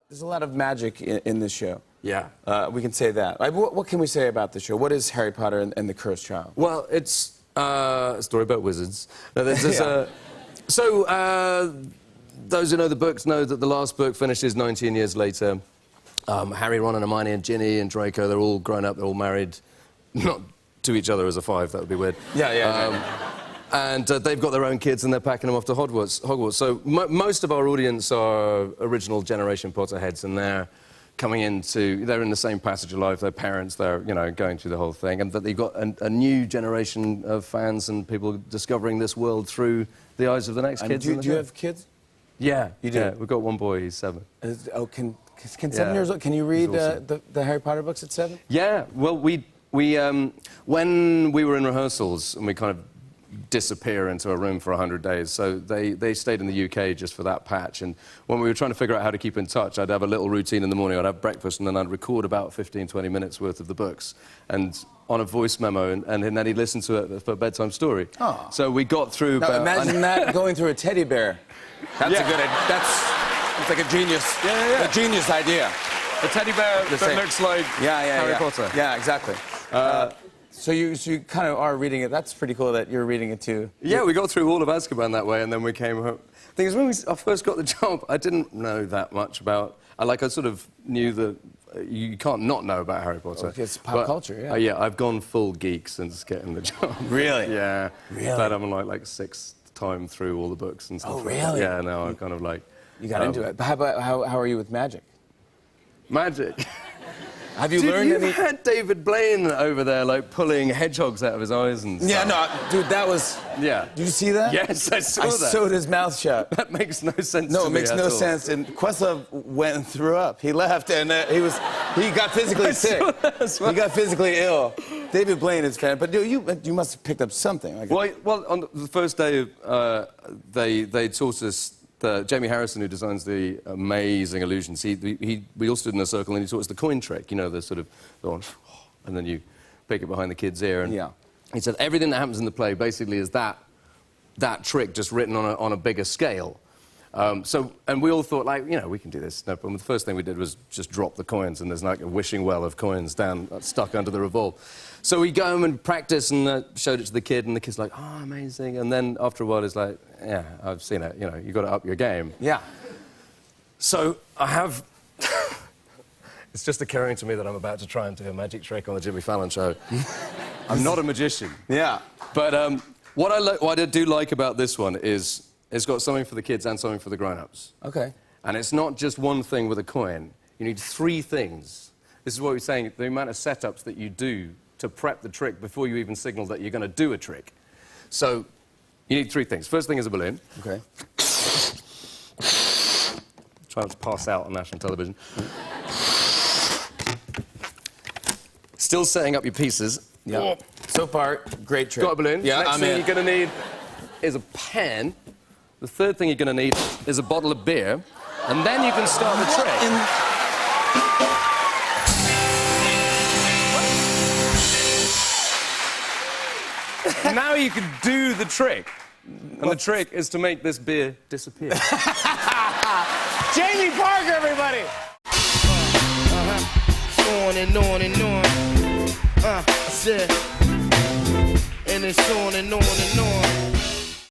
There's a lot of magic in this show. Yeah. We can say that. Like, what can we say about the show? What is Harry Potter and the Cursed Child? Well, it's a story about wizards. No, those who know the books know that the last book finishes 19 years later. Harry, Ron and Hermione and Ginny and Draco, they're all grown up, they're all married. Not to each other as a five, that would be weird. And they've got their own kids and they're packing them off to Hogwarts. So most of our audience are original generation Potterheads, and they're in the same passage of life. Their parents, they're, you know, going through the whole thing. And that they've got a new generation of fans and people discovering this world through the eyes of the next kids. Do you have kids? Yeah. You do? Yeah, we've got one boy, he's 7. Can 7 years old? Can you read awesome. the Harry Potter books at 7? Yeah, well, when we were in rehearsals and we kind of disappear into a room for 100 days, so they stayed in the UK just for that patch, and when we were trying to figure out how to keep in touch, I'd have a little routine in the morning. I'd have breakfast and then I'd record about 15-20 minutes worth of the books and on a voice memo, and then he'd listen to it for a bedtime story. Oh. So we got through now, imagine that going through a teddy bear. That's a good idea. It's like a genius, a genius idea. A teddy bear that looks like Harry Potter. Yeah, exactly. So you kind of are reading it. That's pretty cool that you're reading it too. Yeah, we got through all of Azkaban that way, and then we came home. The thing is, when I first got the job, I didn't know that much about... I sort of knew that you can't not know about Harry Potter. Okay, it's pop culture, yeah. Yeah, I've gone full geek since getting the job. Really? Yeah. Really? In fact, I'm like 6th time through all the books and stuff. Oh, really? Yeah, now I'm kind of like... You got into it. But how are you with magic? Magic? Have you learned any... You had David Blaine over there, like, pulling hedgehogs out of his eyes and stuff. Yeah, no, dude, that was... Yeah. Did you see that? Yes, I saw that. I sewed his mouth shut. That makes no sense to me. No, it makes no sense. And Questlove went and threw up. He left, and he got physically sick. He got physically ill. David Blaine is fan, but you must have picked up something. Like well, on the first day, they taught us. Jamie Harrison, who designs the amazing illusions, we all stood in a circle and he taught us the coin trick. You know, the sort of, and then you pick it behind the kid's ear. And he said everything that happens in the play basically is that trick just written on a bigger scale. And we all thought, like, you know, we can do this, no problem. The first thing we did was just drop the coins, and there's like a wishing well of coins stuck under the revolve. So we go home and practice, and showed it to the kid, and the kid's like, oh, amazing. And then after a while, it's like, yeah, I've seen it, you know, you've got to up your game. Yeah. So I have... It's just occurring to me that I'm about to try and do a magic trick on the Jimmy Fallon show. I'm not a magician. Yeah. But what I do like about this one is it's got something for the kids and something for the grown-ups. Okay. And it's not just one thing with a coin. You need 3 things. This is what we're saying, the amount of setups that you do to prep the trick before you even signal that you're going to do a trick. So, you need 3 things. First thing is a balloon. Okay. Try not to pass out on national television. Still setting up your pieces. Yeah. Oh. So far, great trick. Got a balloon. Yeah, Next thing you're going to need is a pen. The third thing you're going to need is a bottle of beer. And then you can start the trick. Now you can do the trick. And the trick is to make this beer disappear. Jamie Parker, everybody! On and on and on. I said, and it's on and on and on.